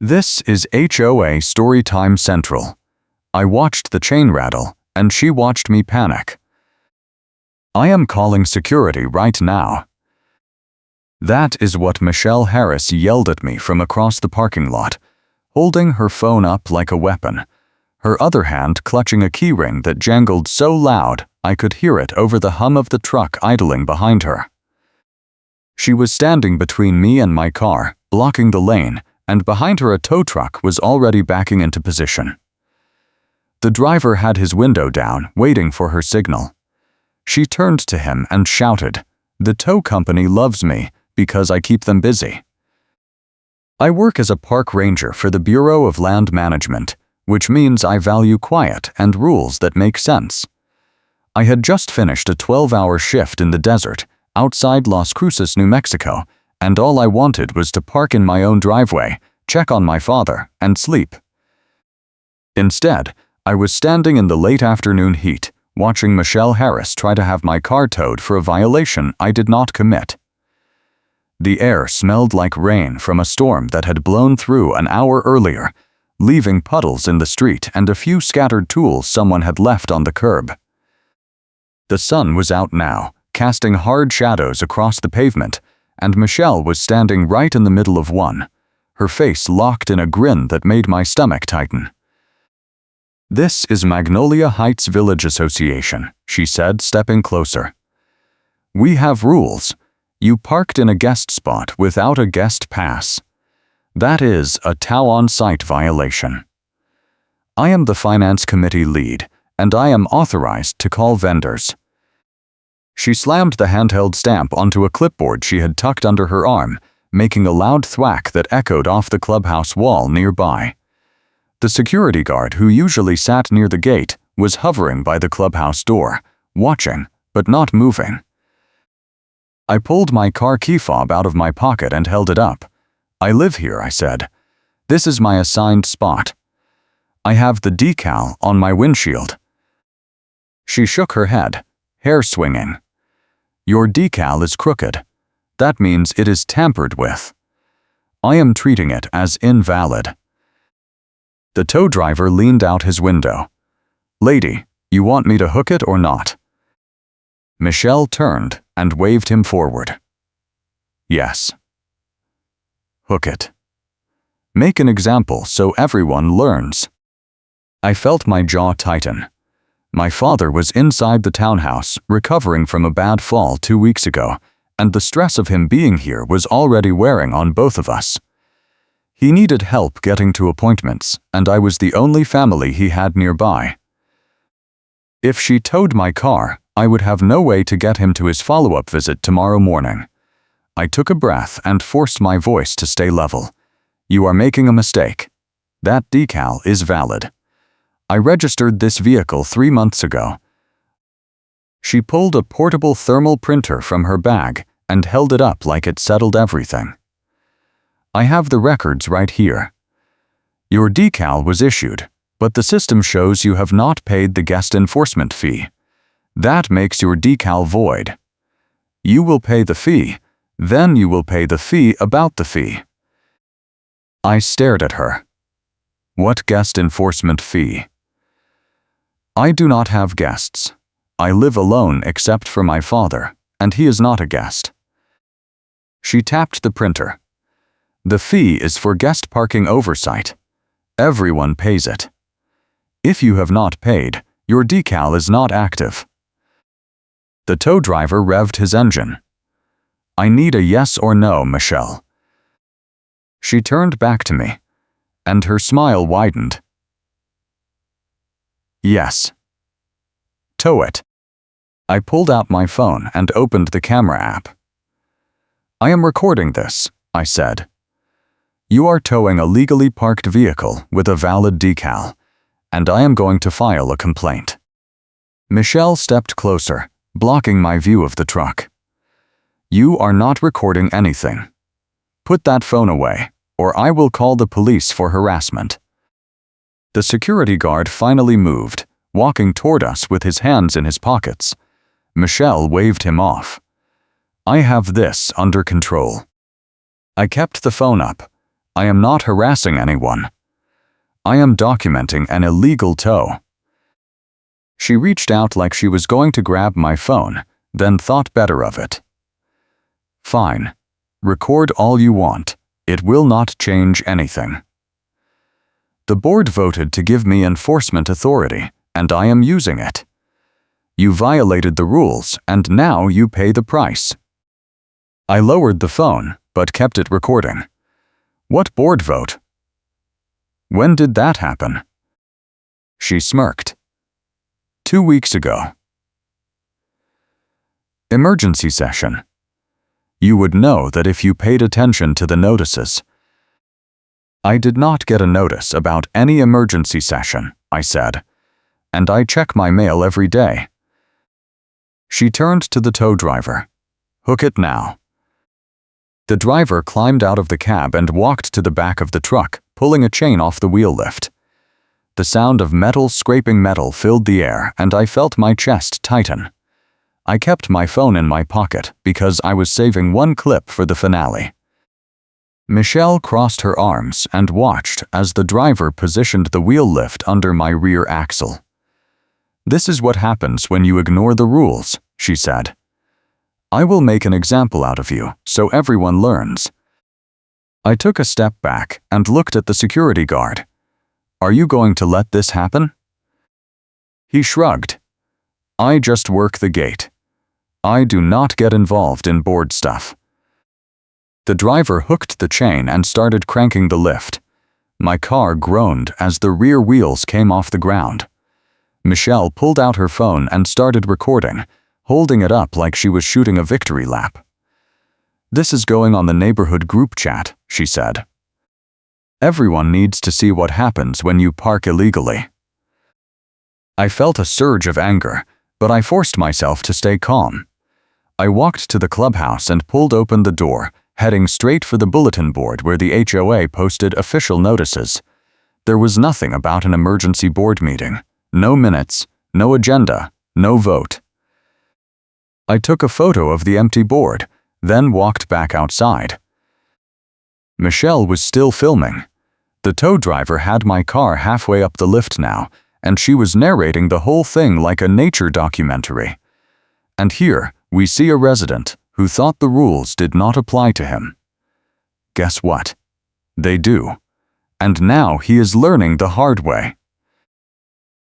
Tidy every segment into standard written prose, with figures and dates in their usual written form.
This is HOA Storytime Central. I watched the chain rattle, and she watched me panic. I am calling security right now. That is what Michelle Harris yelled at me from across the parking lot, holding her phone up like a weapon, her other hand clutching a keyring that jangled so loud I could hear it over the hum of the truck idling behind her. She was standing between me and my car, blocking the lane, and behind her a tow truck was already backing into position. The driver had his window down, waiting for her signal. She turned to him and shouted, "The tow company loves me because I keep them busy." I work as a park ranger for the Bureau of Land Management, which means I value quiet and rules that make sense. I had just finished a 12-hour shift in the desert outside Las Cruces, New Mexico, and all I wanted was to park in my own driveway, check on my father, and sleep. Instead, I was standing in the late afternoon heat, watching Michelle Harris try to have my car towed for a violation I did not commit. The air smelled like rain from a storm that had blown through an hour earlier, leaving puddles in the street and a few scattered tools someone had left on the curb. The sun was out now, casting hard shadows across the pavement, and Michelle was standing right in the middle of one, her face locked in a grin that made my stomach tighten. "This is Magnolia Heights Village Association," she said, stepping closer. "We have rules. You parked in a guest spot without a guest pass. That is a tow on-site violation. I am the finance committee lead, and I am authorized to call vendors." She slammed the handheld stamp onto a clipboard she had tucked under her arm, making a loud thwack that echoed off the clubhouse wall nearby. The security guard, who usually sat near the gate, was hovering by the clubhouse door, watching, but not moving. I pulled my car key fob out of my pocket and held it up. "I live here," I said. "This is my assigned spot. I have the decal on my windshield." She shook her head, hair swinging. "Your decal is crooked. That means it is tampered with. I am treating it as invalid." The tow driver leaned out his window. "Lady, you want me to hook it or not?" Michelle turned and waved him forward. "Yes." "Hook it. Make an example so everyone learns." I felt my jaw tighten. My father was inside the townhouse, recovering from a bad fall 2 weeks ago, and the stress of him being here was already wearing on both of us. He needed help getting to appointments, and I was the only family he had nearby. If she towed my car, I would have no way to get him to his follow-up visit tomorrow morning. I took a breath and forced my voice to stay level. "You are making a mistake. That decal is valid. I registered this vehicle 3 months ago." She pulled a portable thermal printer from her bag and held it up like it settled everything. "I have the records right here. Your decal was issued, but the system shows you have not paid the guest enforcement fee. That makes your decal void. You will pay the fee, then you will pay the fee about the fee." I stared at her. "What guest enforcement fee?" "I do not have guests. I live alone except for my father, and he is not a guest." She tapped the printer. "The fee is for guest parking oversight. Everyone pays it. If you have not paid, your decal is not active." The tow driver revved his engine. "I need a yes or no, Michelle." She turned back to me, and her smile widened. "Yes." "Tow it." I pulled out my phone and opened the camera app. "I am recording this," I said. "You are towing a legally parked vehicle with a valid decal, and I am going to file a complaint." Michelle stepped closer, blocking my view of the truck. "You are not recording anything. Put that phone away, or I will call the police for harassment." The security guard finally moved, walking toward us with his hands in his pockets. Michelle waved him off. "I have this under control." I kept the phone up. I am not harassing anyone. I am documenting an illegal tow. She reached out like she was going to grab my phone, then thought better of it. Fine. Record all you want. It will not change anything. The board voted to give me enforcement authority, and I am using it. You violated the rules, and now you pay the price. I lowered the phone, but kept it recording. What board vote? When did that happen? She smirked. 2 weeks ago. Emergency session. You would know that if you paid attention to the notices. I did not get a notice about any emergency session, I said, and I check my mail every day. She turned to the tow driver. Hook it now. The driver climbed out of the cab and walked to the back of the truck, pulling a chain off the wheel lift. The sound of metal scraping metal filled the air, and I felt my chest tighten. I kept my phone in my pocket because I was saving one clip for the finale. Michelle crossed her arms and watched as the driver positioned the wheel lift under my rear axle. This is what happens when you ignore the rules, she said. I will make an example out of you so everyone learns. I took a step back and looked at the security guard. Are you going to let this happen? He shrugged. I just work the gate. I do not get involved in board stuff. The driver hooked the chain and started cranking the lift. My car groaned as the rear wheels came off the ground. Michelle pulled out her phone and started recording, holding it up like she was shooting a victory lap. This is going on the neighborhood group chat, she said. Everyone needs to see what happens when you park illegally. I felt a surge of anger, but I forced myself to stay calm. I walked to the clubhouse and pulled open the door, heading straight for the bulletin board where the HOA posted official notices. There was nothing about an emergency board meeting. No minutes, no agenda, no vote. I took a photo of the empty board, then walked back outside. Michelle was still filming. The tow driver had my car halfway up the lift now, and she was narrating the whole thing like a nature documentary. And here, we see a resident who thought the rules did not apply to him. Guess what? They do. And now he is learning the hard way.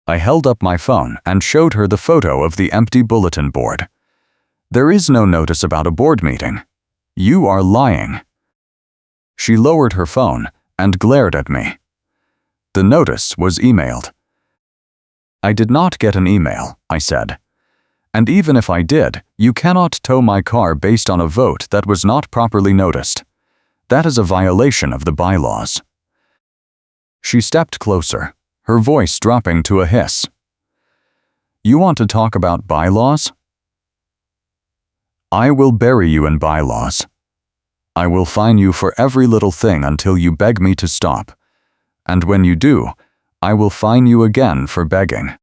I held up my phone and showed her the photo of the empty bulletin board. There is no notice about a board meeting. You are lying. She lowered her phone and glared at me. The notice was emailed. I did not get an email, I said. And even if I did, you cannot tow my car based on a vote that was not properly noticed. That is a violation of the bylaws. She stepped closer, her voice dropping to a hiss. You want to talk about bylaws? I will bury you in bylaws. I will fine you for every little thing until you beg me to stop. And when you do, I will fine you again for begging.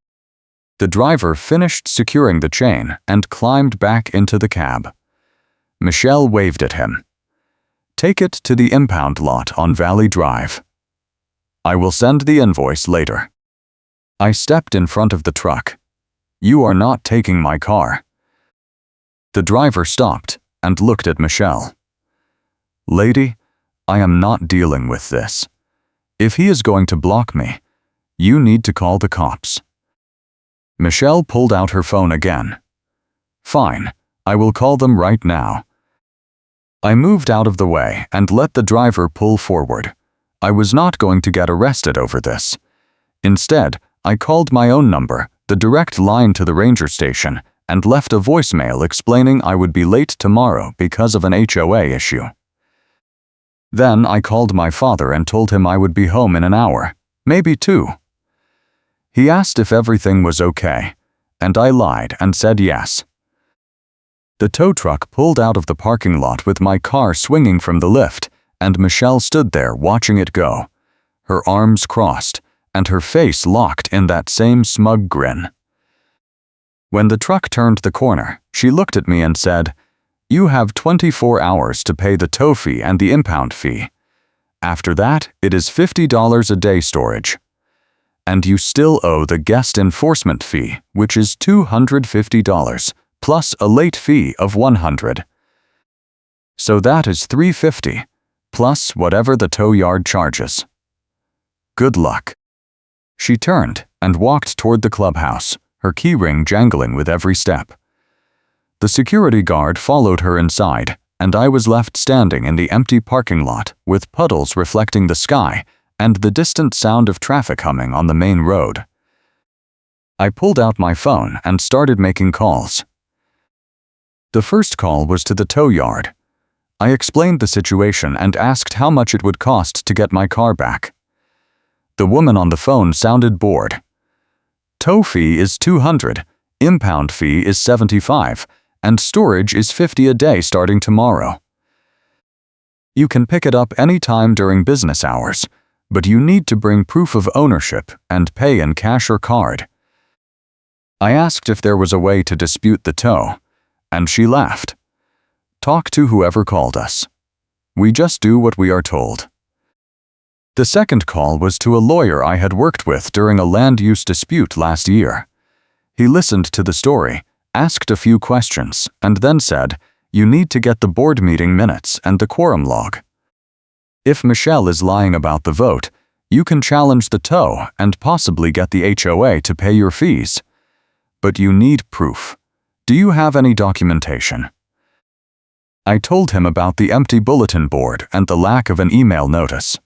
The driver finished securing the chain and climbed back into the cab. Michelle waved at him. Take it to the impound lot on Valley Drive. I will send the invoice later. I stepped in front of the truck. You are not taking my car. The driver stopped and looked at Michelle. Lady, I am not dealing with this. If he is going to block me, you need to call the cops. Michelle pulled out her phone again. Fine, I will call them right now. I moved out of the way and let the driver pull forward. I was not going to get arrested over this. Instead, I called my own number, the direct line to the ranger station, and left a voicemail explaining I would be late tomorrow because of an HOA issue. Then I called my father and told him I would be home in an hour, maybe 2. He asked if everything was okay, and I lied and said yes. The tow truck pulled out of the parking lot with my car swinging from the lift, and Michelle stood there watching it go, her arms crossed, and her face locked in that same smug grin. When the truck turned the corner, she looked at me and said, "You have 24 hours to pay the tow fee and the impound fee. After that, it is $50 a day storage. And you still owe the guest enforcement fee, which is $250, plus a late fee of $100. So that is $350, plus whatever the tow yard charges. Good luck. She turned and walked toward the clubhouse, her keyring jangling with every step. The security guard followed her inside, and I was left standing in the empty parking lot with puddles reflecting the sky and the distant sound of traffic humming on the main road. I pulled out my phone and started making calls. The first call was to the tow yard. I explained the situation and asked how much it would cost to get my car back. The woman on the phone sounded bored. Tow fee is $200, impound fee is $75, and storage is $50 a day starting tomorrow. You can pick it up any time during business hours, but you need to bring proof of ownership and pay in cash or card. I asked if there was a way to dispute the tow, and she laughed. Talk to whoever called us. We just do what we are told. The second call was to a lawyer I had worked with during a land use dispute last year. He listened to the story, asked a few questions, and then said, "You need to get the board meeting minutes and the quorum log. If Michelle is lying about the vote, you can challenge the tow and possibly get the HOA to pay your fees. But you need proof. Do you have any documentation?" I told him about the empty bulletin board and the lack of an email notice.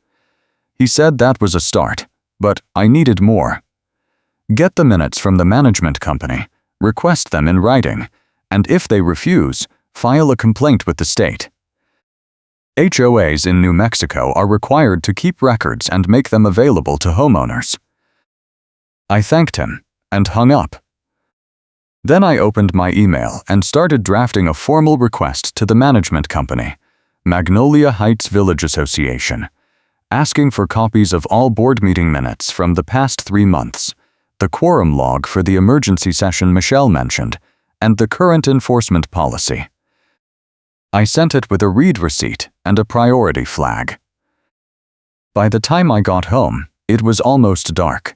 He said that was a start, but I needed more. Get the minutes from the management company, request them in writing, and if they refuse, file a complaint with the state. HOAs in New Mexico are required to keep records and make them available to homeowners. I thanked him and hung up. Then I opened my email and started drafting a formal request to the management company, Magnolia Heights Village Association, asking for copies of all board meeting minutes from the past 3 months, the quorum log for the emergency session Michelle mentioned, and the current enforcement policy. I sent it with a read receipt and a priority flag. By the time I got home, it was almost dark.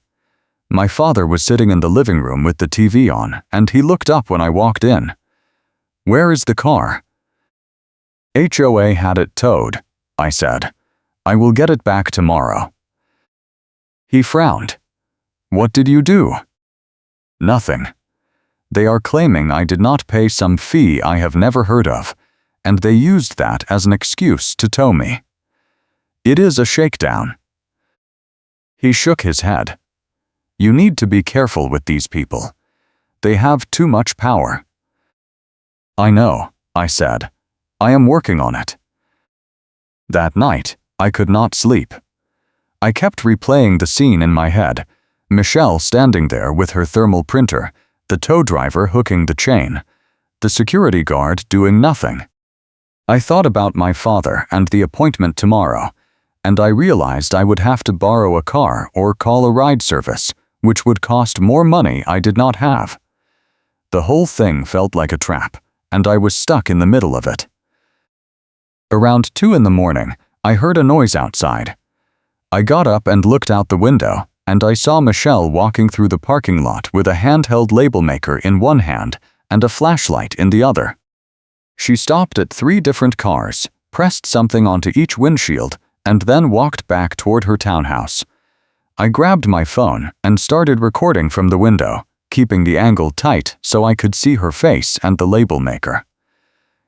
My father was sitting in the living room with the TV on, and he looked up when I walked in. "Where is the car?" "HOA had it towed," I said. "I will get it back tomorrow." He frowned. "What did you do?" "Nothing. They are claiming I did not pay some fee I have never heard of, and they used that as an excuse to tow me. It is a shakedown." He shook his head. "You need to be careful with these people. They have too much power." "I know," I said. "I am working on it." That night, I could not sleep. I kept replaying the scene in my head, Michelle standing there with her thermal printer, the tow driver hooking the chain, the security guard doing nothing. I thought about my father and the appointment tomorrow, and I realized I would have to borrow a car or call a ride service, which would cost more money I did not have. The whole thing felt like a trap, and I was stuck in the middle of it. Around 2 in the morning, I heard a noise outside. I got up and looked out the window, and I saw Michelle walking through the parking lot with a handheld label maker in one hand and a flashlight in the other. She stopped at 3 different cars, pressed something onto each windshield, and then walked back toward her townhouse. I grabbed my phone and started recording from the window, keeping the angle tight so I could see her face and the label maker.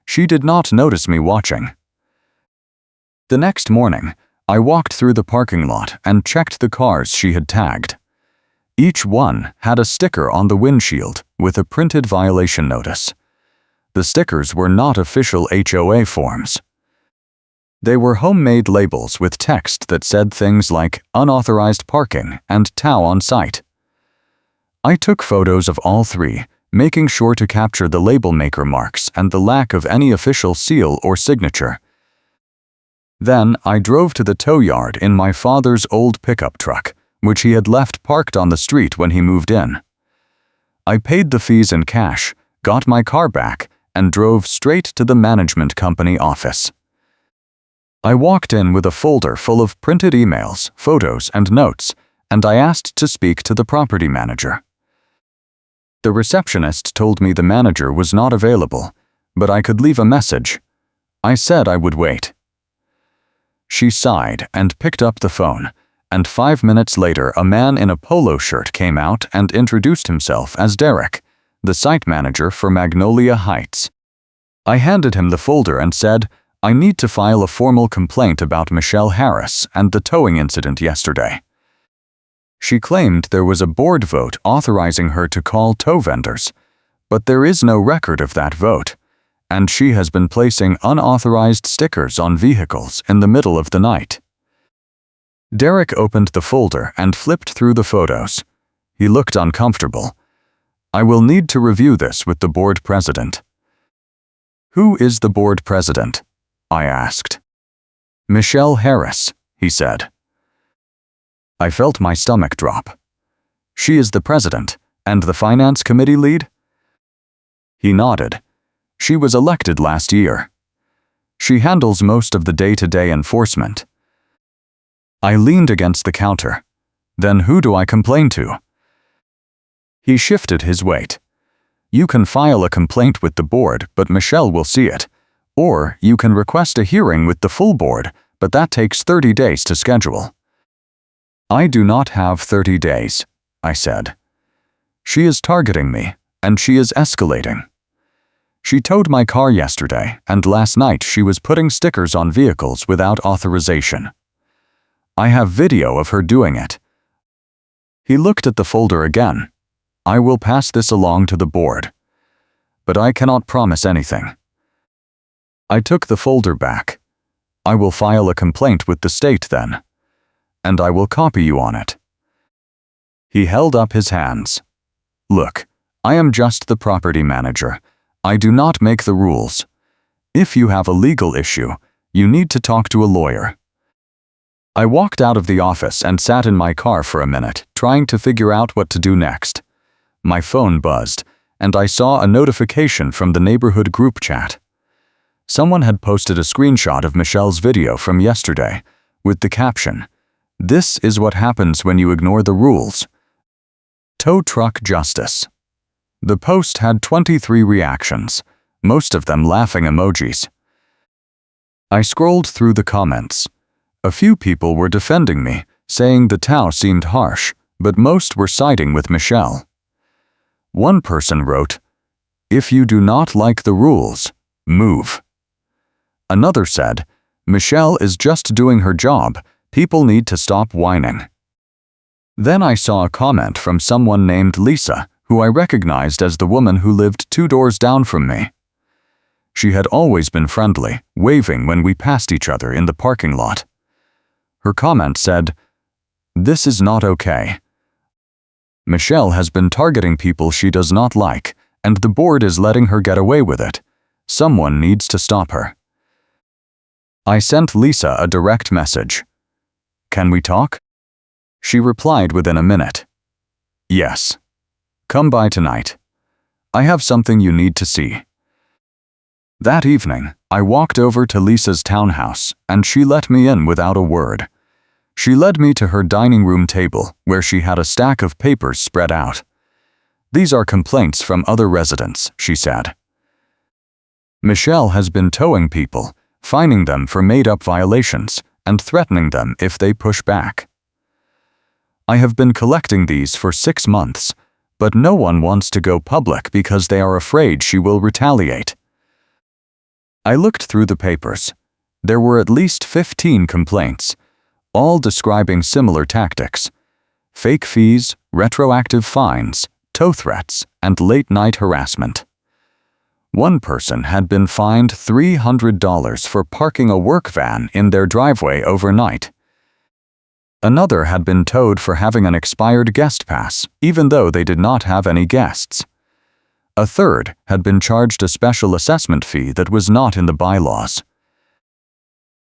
She did not notice me watching. The next morning, I walked through the parking lot and checked the cars she had tagged. Each one had a sticker on the windshield with a printed violation notice. The stickers were not official HOA forms. They were homemade labels with text that said things like unauthorized parking and tow on site. I took photos of all 3, making sure to capture the label maker marks and the lack of any official seal or signature. Then I drove to the tow yard in my father's old pickup truck, which he had left parked on the street when he moved in. I paid the fees in cash, got my car back, and drove straight to the management company office. I walked in with a folder full of printed emails, photos, and notes, and I asked to speak to the property manager. The receptionist told me the manager was not available, but I could leave a message. I said I would wait. She sighed and picked up the phone, and 5 minutes later a man in a polo shirt came out and introduced himself as Derek, the site manager for Magnolia Heights. I handed him the folder and said, I need to file a formal complaint about Michelle Harris and the towing incident yesterday. She claimed there was a board vote authorizing her to call tow vendors, but there is no record of that vote, and she has been placing unauthorized stickers on vehicles in the middle of the night. Derek opened the folder and flipped through the photos. He looked uncomfortable. I will need to review this with the board president. Who is the board president? I asked. Michelle Harris, he said. I felt my stomach drop. She is the president and the finance committee lead? He nodded. She was elected last year. She handles most of the day-to-day enforcement. I leaned against the counter. Then who do I complain to? He shifted his weight. You can file a complaint with the board, but Michelle will see it. Or you can request a hearing with the full board, but that takes 30 days to schedule. I do not have 30 days, I said. She is targeting me, and she is escalating. She towed my car yesterday, and last night she was putting stickers on vehicles without authorization. I have video of her doing it. He looked at the folder again. I will pass this along to the board. But I cannot promise anything. I took the folder back. I will file a complaint with the state then. And I will copy you on it. He held up his hands. Look, I am just the property manager. I do not make the rules. If you have a legal issue, you need to talk to a lawyer. I walked out of the office and sat in my car for a minute, trying to figure out what to do next. My phone buzzed, and I saw a notification from the neighborhood group chat. Someone had posted a screenshot of Michelle's video from yesterday, with the caption, "This is what happens when you ignore the rules. Tow truck justice." The post had 23 reactions, most of them laughing emojis. I scrolled through the comments. A few people were defending me, saying the tow seemed harsh, but most were siding with Michelle. One person wrote, "If you do not like the rules, move." Another said, "Michelle is just doing her job. People need to stop whining." Then I saw a comment from someone named Lisa, who I recognized as the woman who lived 2 doors down from me. She had always been friendly, waving when we passed each other in the parking lot. Her comment said, "This is not okay. Michelle has been targeting people she does not like, and the board is letting her get away with it. Someone needs to stop her." I sent Lisa a direct message. "Can we talk?" She replied within a minute. "Yes. Come by tonight. I have something you need to see." That evening, I walked over to Lisa's townhouse, and she let me in without a word. She led me to her dining room table, where she had a stack of papers spread out. "These are complaints from other residents," she said. "Michelle has been towing people, fining them for made-up violations, and threatening them if they push back. I have been collecting these for 6 months, but no one wants to go public because they are afraid she will retaliate." I looked through the papers. There were at least 15 complaints, all describing similar tactics: fake fees, retroactive fines, tow threats, and late-night harassment. One person had been fined $300 for parking a work van in their driveway overnight. Another had been towed for having an expired guest pass, even though they did not have any guests. A third had been charged a special assessment fee that was not in the bylaws.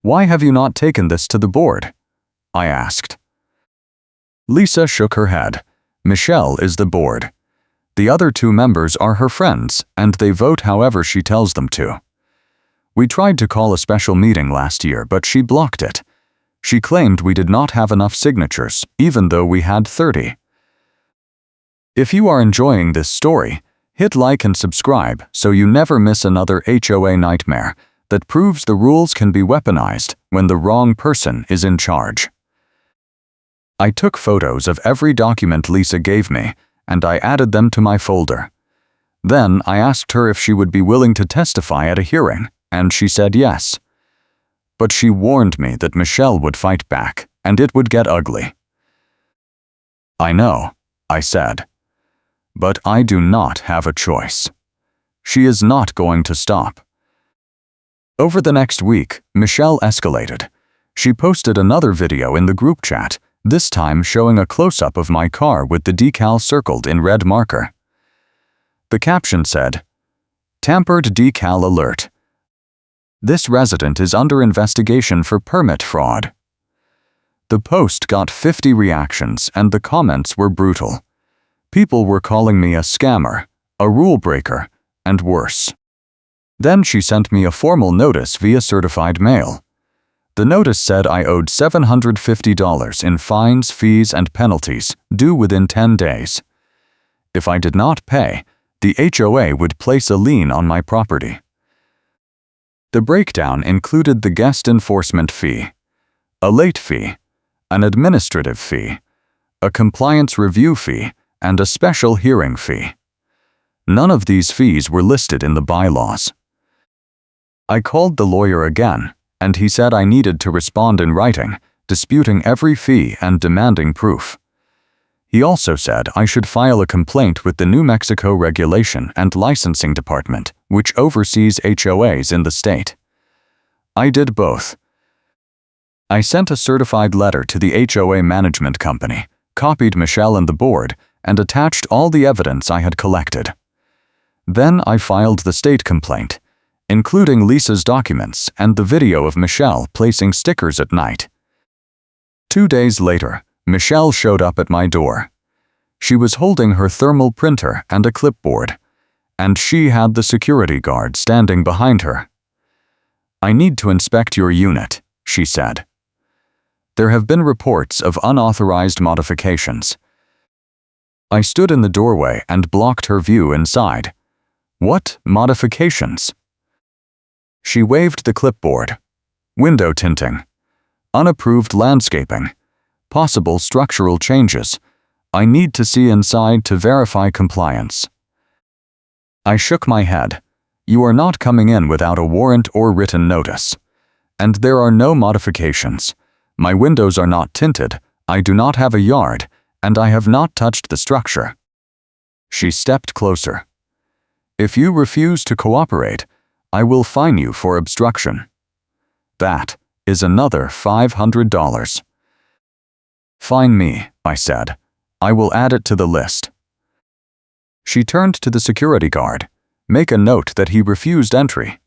"Why have you not taken this to the board?" I asked. Lisa shook her head. "Michelle is the board. The other 2 members are her friends, and they vote however she tells them to. We tried to call a special meeting last year, but she blocked it. She claimed we did not have enough signatures, even though we had 30. If you are enjoying this story, hit like and subscribe so you never miss another HOA nightmare that proves the rules can be weaponized when the wrong person is in charge. I took photos of every document Lisa gave me, and I added them to my folder. Then I asked her if she would be willing to testify at a hearing, and she said yes. But she warned me that Michelle would fight back, and it would get ugly. I know, I said. But I do not have a choice. She is not going to stop. Over the next week, Michelle escalated. She posted another video in the group chat, this time showing a close-up of my car with the decal circled in red marker. The caption said, "Tampered decal alert. This resident is under investigation for permit fraud." The post got 50 reactions and the comments were brutal. People were calling me a scammer, a rule breaker, and worse. Then she sent me a formal notice via certified mail. The notice said I owed $750 in fines, fees, and penalties, due within 10 days. If I did not pay, the HOA would place a lien on my property. The breakdown included the guest enforcement fee, a late fee, an administrative fee, a compliance review fee, and a special hearing fee. None of these fees were listed in the bylaws. I called the lawyer again, and he said I needed to respond in writing, disputing every fee and demanding proof. He also said I should file a complaint with the New Mexico Regulation and Licensing Department, which oversees HOAs in the state. I did both. I sent a certified letter to the HOA management company, copied Michelle and the board, and attached all the evidence I had collected. Then I filed the state complaint, including Lisa's documents and the video of Michelle placing stickers at night. 2 days later, Michelle showed up at my door. She was holding her thermal printer and a clipboard, and she had the security guard standing behind her. "I need to inspect your unit," she said. "There have been reports of unauthorized modifications." I stood in the doorway and blocked her view inside. "What modifications?" She waved the clipboard. "Window tinting. Unapproved landscaping. Possible structural changes. I need to see inside to verify compliance." I shook my head. "You are not coming in without a warrant or written notice. And there are no modifications. My windows are not tinted, I do not have a yard, and I have not touched the structure." She stepped closer. "If you refuse to cooperate, I will fine you for obstruction. That is another $500. "Fine me," I said. "I will add it to the list." She turned to the security guard. "Make a note that he refused entry."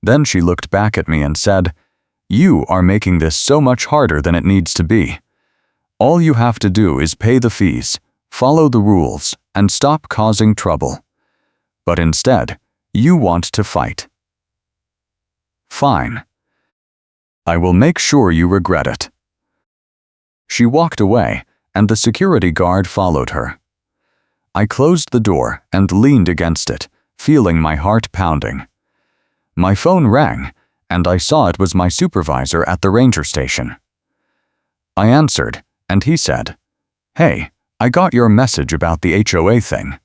Then she looked back at me and said, "You are making this so much harder than it needs to be. All you have to do is pay the fees, follow the rules, and stop causing trouble. But instead, you want to fight. Fine. I will make sure you regret it." She walked away, and the security guard followed her. I closed the door and leaned against it, feeling my heart pounding. My phone rang, and I saw it was my supervisor at the ranger station. I answered, and he said, "Hey, I got your message about the HOA thing.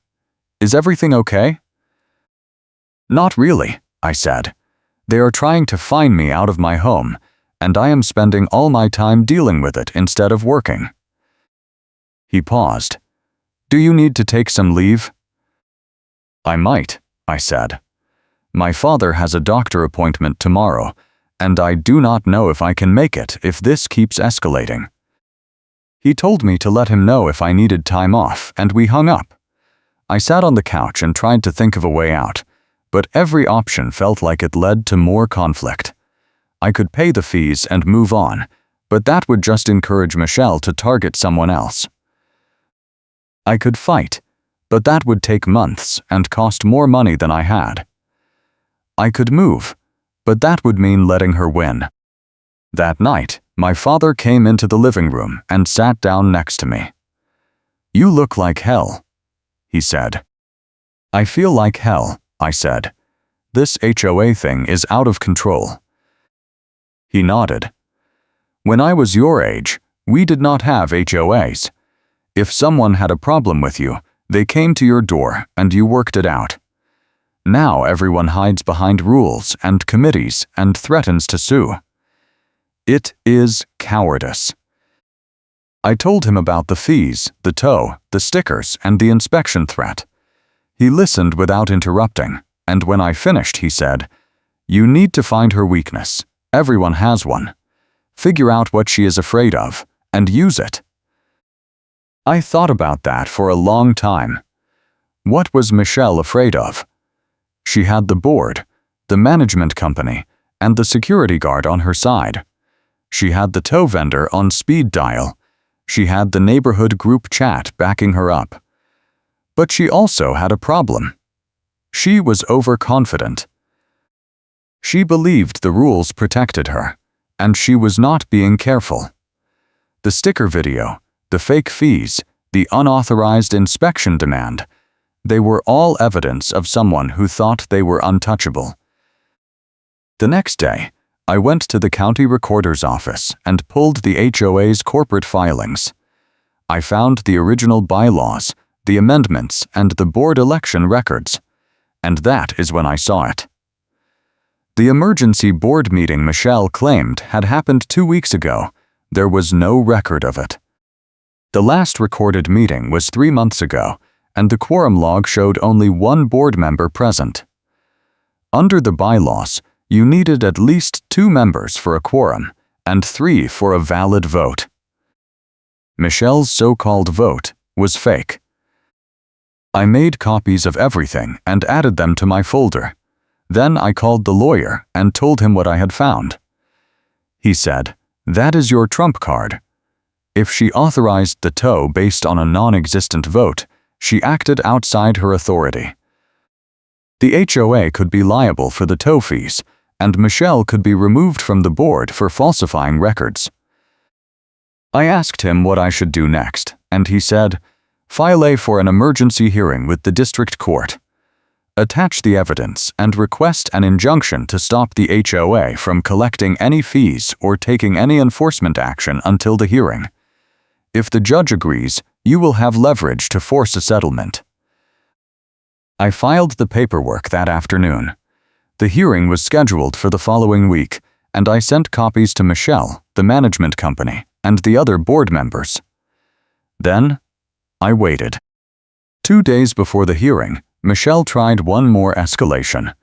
Is everything okay?" "Not really," I said. "They are trying to fine me out of my home, and I am spending all my time dealing with it instead of working." He paused. "Do you need to take some leave?" "I might," I said. "My father has a doctor appointment tomorrow, and I do not know if I can make it if this keeps escalating." He told me to let him know if I needed time off, and we hung up. I sat on the couch and tried to think of a way out, but every option felt like it led to more conflict. I could pay the fees and move on, but that would just encourage Michelle to target someone else. I could fight, but that would take months and cost more money than I had. I could move, but that would mean letting her win. That night, my father came into the living room and sat down next to me. "You look like hell," he said. "I feel like hell," I said. "This HOA thing is out of control." He nodded. "When I was your age, we did not have HOAs. If someone had a problem with you, they came to your door and you worked it out. Now everyone hides behind rules and committees and threatens to sue. It is cowardice." I told him about the fees, the tow, the stickers, and the inspection threat. He listened without interrupting, and when I finished, he said, "You need to find her weakness. Everyone has one. Figure out what she is afraid of, and use it." I thought about that for a long time. What was Michelle afraid of? She had the board, the management company, and the security guard on her side. She had the tow vendor on speed dial. She had the neighborhood group chat backing her up. But she also had a problem. She was overconfident. She believed the rules protected her, and she was not being careful. The sticker video, the fake fees, the unauthorized inspection demand, they were all evidence of someone who thought they were untouchable. The next day, I went to the county recorder's office and pulled the HOA's corporate filings. I found the original bylaws, the amendments, and the board election records. And that is when I saw it. The emergency board meeting Michelle claimed had happened 2 weeks ago. There was no record of it. The last recorded meeting was 3 months ago, and the quorum log showed only one board member present. Under the bylaws, you needed at least 2 members for a quorum and 3 for a valid vote. Michelle's so-called vote was fake. I made copies of everything and added them to my folder. Then I called the lawyer and told him what I had found. He said, "That is your trump card. If she authorized the tow based on a non-existent vote, she acted outside her authority. The HOA could be liable for the tow fees, and Michelle could be removed from the board for falsifying records." I asked him what I should do next, and he said, "File a for an emergency hearing with the district court. Attach the evidence and request an injunction to stop the HOA from collecting any fees or taking any enforcement action until the hearing. If the judge agrees, you will have leverage to force a settlement." I filed the paperwork that afternoon. The hearing was scheduled for the following week, and I sent copies to Michelle, the management company, and the other board members. Then, I waited. 2 days before the hearing, Michelle tried one more escalation.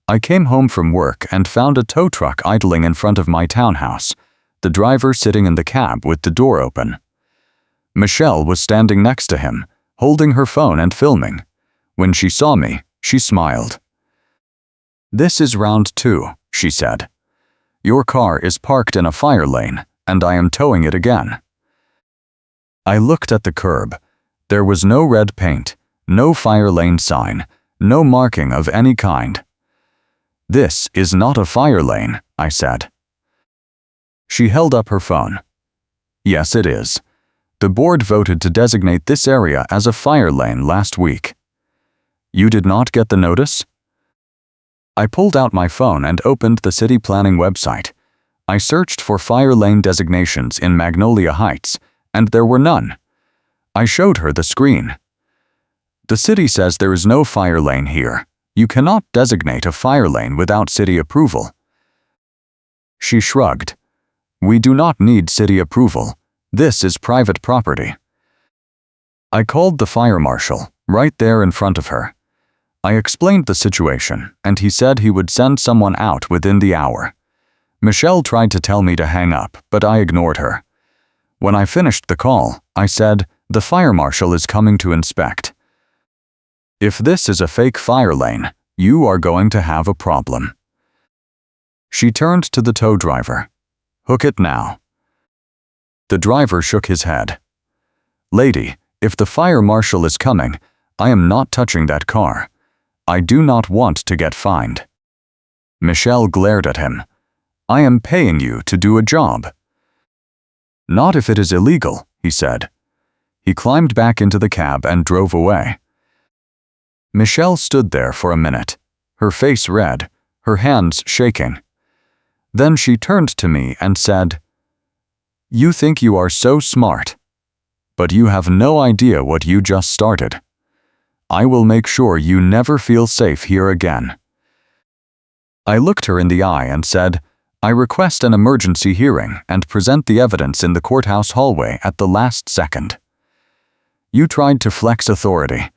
I came home from work and found a tow truck idling in front of my townhouse, the driver sitting in the cab with the door open. Michelle was standing next to him, holding her phone and filming. When she saw me, she smiled. "This is round 2, she said. "Your car is parked in a fire lane, and I am towing it again." I looked at the curb. There was no red paint, no fire lane sign, no marking of any kind. "This is not a fire lane," I said. She held up her phone. "Yes, it is. The board voted to designate this area as a fire lane last week." "You did not get the notice?" I pulled out my phone and opened the city planning website. I searched for fire lane designations in Magnolia Heights, and there were none. I showed her the screen. "The city says there is no fire lane here. You cannot designate a fire lane without city approval." She shrugged. "We do not need city approval. This is private property." I called the fire marshal, right there in front of her. I explained the situation, and he said he would send someone out within the hour. Michelle tried to tell me to hang up, but I ignored her. When I finished the call, I said, "The fire marshal is coming to inspect. If this is a fake fire lane, you are going to have a problem." She turned to the tow driver. "Hook it now." The driver shook his head. "Lady, if the fire marshal is coming, I am not touching that car. I do not want to get fined." Michelle glared at him. I am paying you to do a job. Not if it is illegal, he said. He climbed back into the cab and drove away. Michelle stood there for a minute, her face red, her hands shaking. Then she turned to me and said, "You think you are so smart, but you have no idea what you just started. I will make sure you never feel safe here again." I looked her in the eye and said, "I request an emergency hearing and present the evidence in the courthouse hallway at the last second. You tried to flex authority,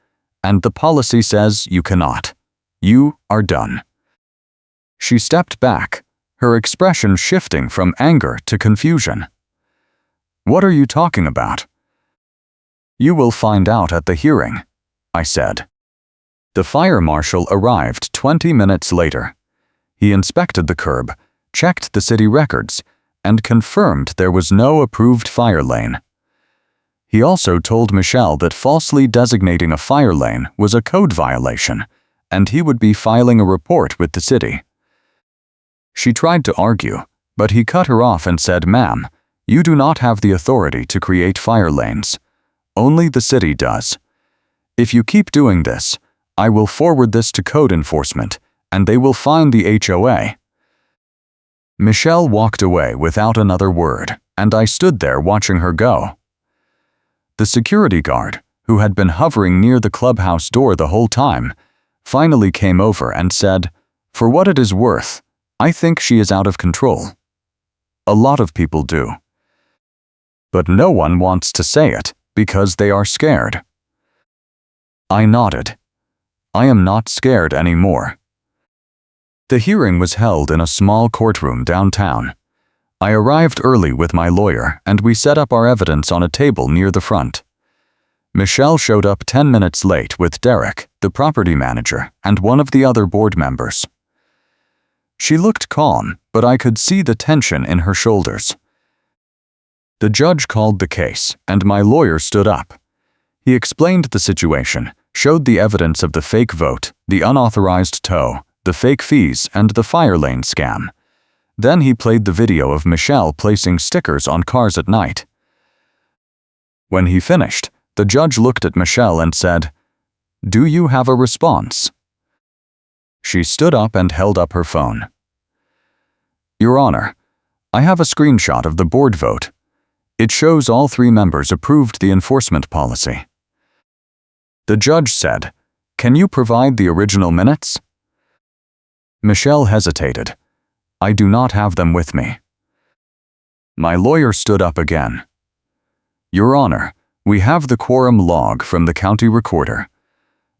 and the policy says you cannot. You are done." She stepped back, her expression shifting from anger to confusion. "What are you talking about?" "You will find out at the hearing," I said. The fire marshal arrived 20 minutes later. He inspected the curb, checked the city records, and confirmed there was no approved fire lane. He also told Michelle that falsely designating a fire lane was a code violation, and he would be filing a report with the city. She tried to argue, but he cut her off and said, "Ma'am, you do not have the authority to create fire lanes. Only the city does. If you keep doing this, I will forward this to code enforcement, and they will fine the HOA." Michelle walked away without another word, and I stood there watching her go. The security guard, who had been hovering near the clubhouse door the whole time, finally came over and said, "For what it is worth, I think she is out of control." A lot of people do. But no one wants to say it because they are scared. I nodded. I am not scared anymore. The hearing was held in a small courtroom downtown. I arrived early with my lawyer and we set up our evidence on a table near the front. Michelle showed up 10 minutes late with Derek, the property manager, and one of the other board members. She looked calm, but I could see the tension in her shoulders. The judge called the case, and my lawyer stood up. He explained the situation, showed the evidence of the fake vote, the unauthorized tow, the fake fees, and the fire lane scam. Then he played the video of Michelle placing stickers on cars at night. When he finished, the judge looked at Michelle and said, "Do you have a response?" She stood up and held up her phone. "Your Honor, I have a screenshot of the board vote. It shows all 3 members approved the enforcement policy." The judge said, "Can you provide the original minutes?" Michelle hesitated. "I do not have them with me." My lawyer stood up again. "Your Honor, we have the quorum log from the county recorder.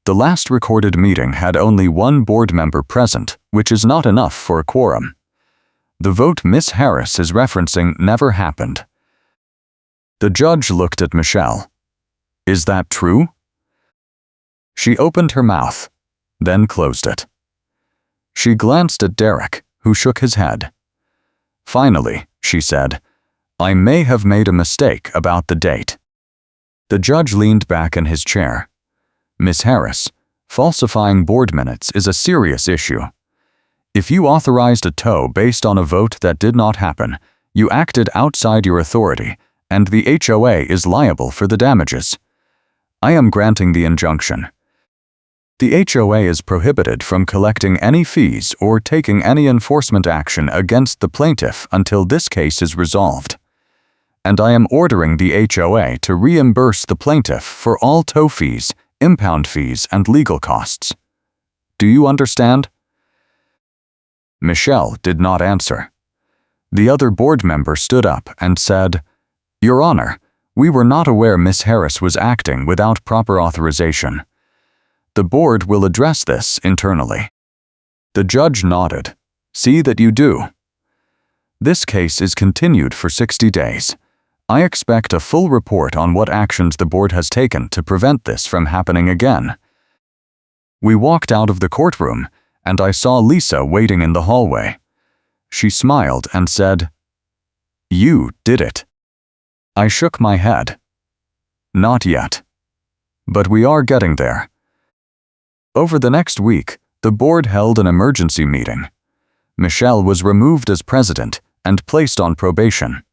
The last recorded meeting had only 1 board member present, which is not enough for a quorum. The vote Miss Harris is referencing never happened." The judge looked at Michelle. "Is that true?" She opened her mouth, then closed it. She glanced at Derek, who shook his head. Finally, she said, "I may have made a mistake about the date." The judge leaned back in his chair. "Miss Harris, falsifying board minutes is a serious issue. If you authorized a tow based on a vote that did not happen, you acted outside your authority, and the HOA is liable for the damages. I am granting the injunction. The HOA is prohibited from collecting any fees or taking any enforcement action against the plaintiff until this case is resolved. And I am ordering the HOA to reimburse the plaintiff for all tow fees, impound fees, and legal costs. Do you understand?" Michelle did not answer. The other board member stood up and said, "Your Honor, we were not aware Miss Harris was acting without proper authorization. The board will address this internally." The judge nodded. "See that you do." This case is continued for 60 days. I expect a full report on what actions the board has taken to prevent this from happening again. We walked out of the courtroom, and I saw Lisa waiting in the hallway. She smiled and said, "You did it." I shook my head. "Not yet. But we are getting there." Over the next week, the board held an emergency meeting. Michelle was removed as president and placed on probation.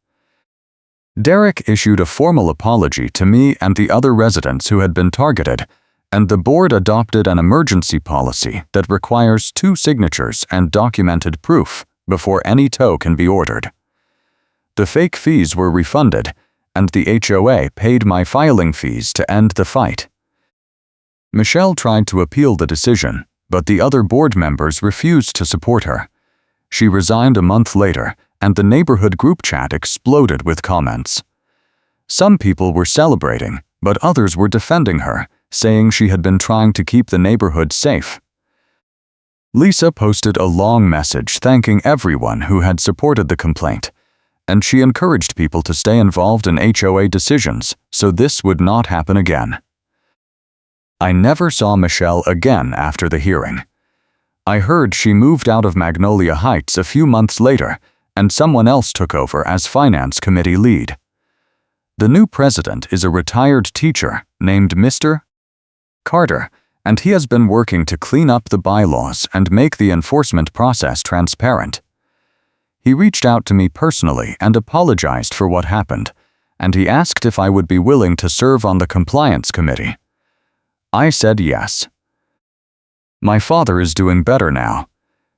Derek issued a formal apology to me and the other residents who had been targeted, and the board adopted an emergency policy that requires 2 signatures and documented proof before any tow can be ordered. The fake fees were refunded, and the HOA paid my filing fees to end the fight. Michelle tried to appeal the decision, but the other board members refused to support her. She resigned a month later, and the neighborhood group chat exploded with comments. Some people were celebrating, but others were defending her, saying she had been trying to keep the neighborhood safe. Lisa posted a long message thanking everyone who had supported the complaint, and she encouraged people to stay involved in HOA decisions so this would not happen again. I never saw Michelle again after the hearing. I heard she moved out of Magnolia Heights a few months later, and someone else took over as finance committee lead. The new president is a retired teacher named Mr. Carter, and he has been working to clean up the bylaws and make the enforcement process transparent. He reached out to me personally and apologized for what happened, and he asked if I would be willing to serve on the compliance committee. I said yes. My father is doing better now.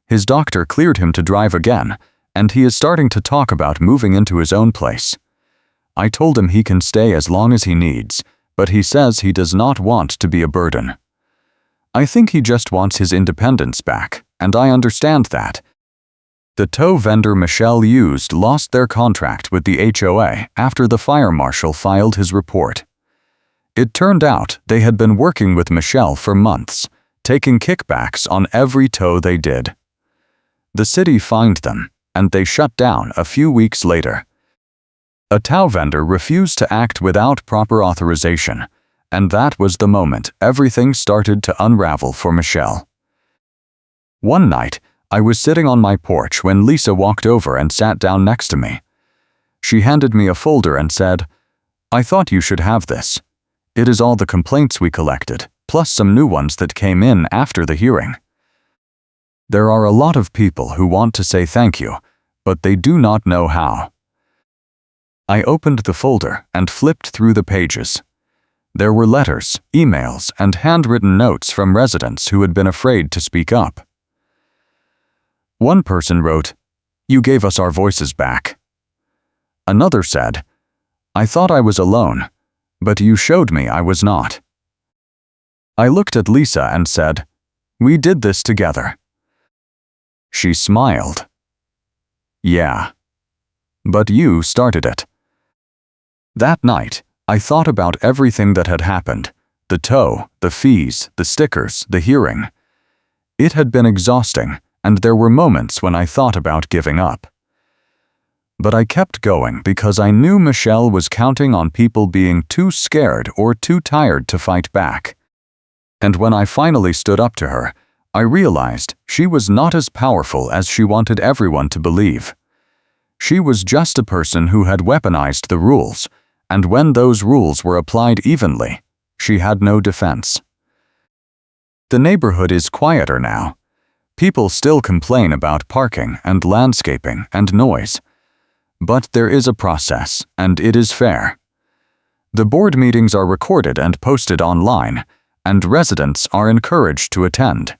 His doctor cleared him to drive again, and he is starting to talk about moving into his own place. I told him he can stay as long as he needs, but he says he does not want to be a burden. I think he just wants his independence back, and I understand that. The tow vendor Michelle used lost their contract with the HOA after the fire marshal filed his report. It turned out they had been working with Michelle for months, taking kickbacks on every tow they did. The city fined them, and they shut down a few weeks later. A tow vendor refused to act without proper authorization, and that was the moment everything started to unravel for Michelle. One night, I was sitting on my porch when Lisa walked over and sat down next to me. She handed me a folder and said, "I thought you should have this. It is all the complaints we collected, plus some new ones that came in after the hearing. There are a lot of people who want to say thank you, but they do not know how." I opened the folder and flipped through the pages. There were letters, emails, and handwritten notes from residents who had been afraid to speak up. One person wrote, "You gave us our voices back." Another said, "I thought I was alone, but you showed me I was not." I looked at Lisa and said, "We did this together." She smiled. "Yeah. But you started it." That night, I thought about everything that had happened: the tow, the fees, the stickers, the hearing. It had been exhausting, and there were moments when I thought about giving up. But I kept going because I knew Michelle was counting on people being too scared or too tired to fight back. And when I finally stood up to her, I realized she was not as powerful as she wanted everyone to believe. She was just a person who had weaponized the rules, and when those rules were applied evenly, she had no defense. The neighborhood is quieter now. People still complain about parking and landscaping and noise. But there is a process, and it is fair. The board meetings are recorded and posted online, and residents are encouraged to attend.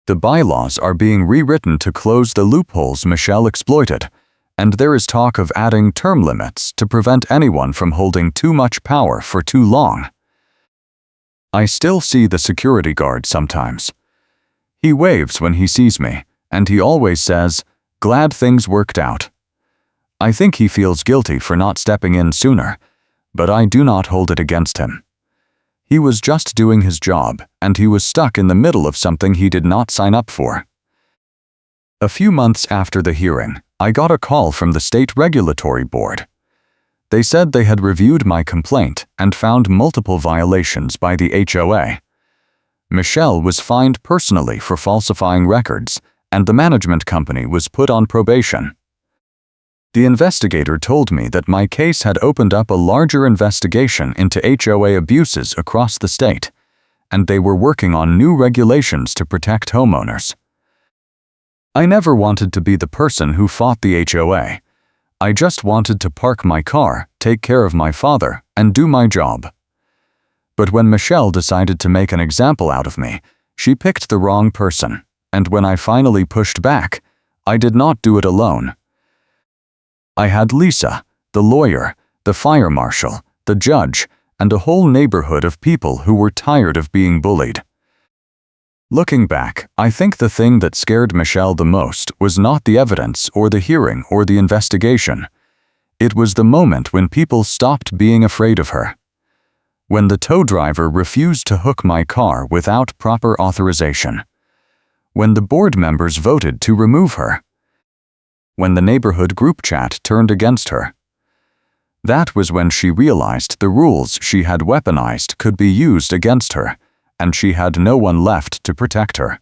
The bylaws are being rewritten to close the loopholes Michelle exploited, and there is talk of adding term limits to prevent anyone from holding too much power for too long. I still see the security guard sometimes. He waves when he sees me, and he always says, "Glad things worked out." I think he feels guilty for not stepping in sooner, but I do not hold it against him. He was just doing his job, and he was stuck in the middle of something he did not sign up for. A few months after the hearing, I got a call from the state regulatory board. They said they had reviewed my complaint and found multiple violations by the HOA. Michelle was fined personally for falsifying records, and the management company was put on probation. The investigator told me that my case had opened up a larger investigation into HOA abuses across the state, and they were working on new regulations to protect homeowners. I never wanted to be the person who fought the HOA. I just wanted to park my car, take care of my father, and do my job. But when Michelle decided to make an example out of me, she picked the wrong person, and when I finally pushed back, I did not do it alone. I had Lisa, the lawyer, the fire marshal, the judge, and a whole neighborhood of people who were tired of being bullied. Looking back, I think the thing that scared Michelle the most was not the evidence or the hearing or the investigation. It was the moment when people stopped being afraid of her. When the tow driver refused to hook my car without proper authorization. When the board members voted to remove her. When the neighborhood group chat turned against her. That was when she realized the rules she had weaponized could be used against her, and she had no one left to protect her.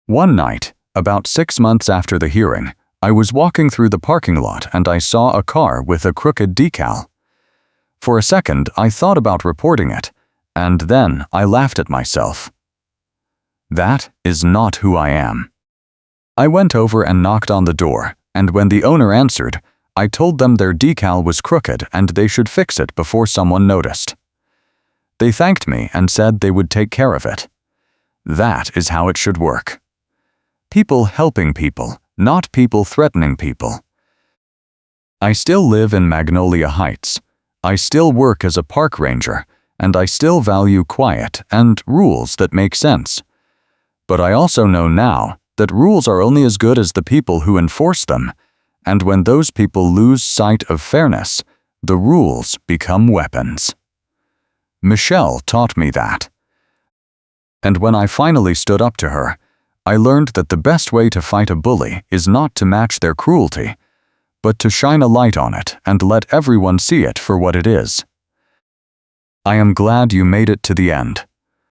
One night, about 6 months after the hearing, I was walking through the parking lot and I saw a car with a crooked decal. For a second, I thought about reporting it, and then I laughed at myself. That is not who I am. I went over and knocked on the door, and when the owner answered, I told them their decal was crooked and they should fix it before someone noticed. They thanked me and said they would take care of it. That is how it should work. People helping people, not people threatening people. I still live in Magnolia Heights. I still work as a park ranger, and I still value quiet and rules that make sense. But I also know now that rules are only as good as the people who enforce them, and when those people lose sight of fairness, the rules become weapons. Michelle taught me that. And when I finally stood up to her, I learned that the best way to fight a bully is not to match their cruelty, but to shine a light on it and let everyone see it for what it is. I am glad you made it to the end.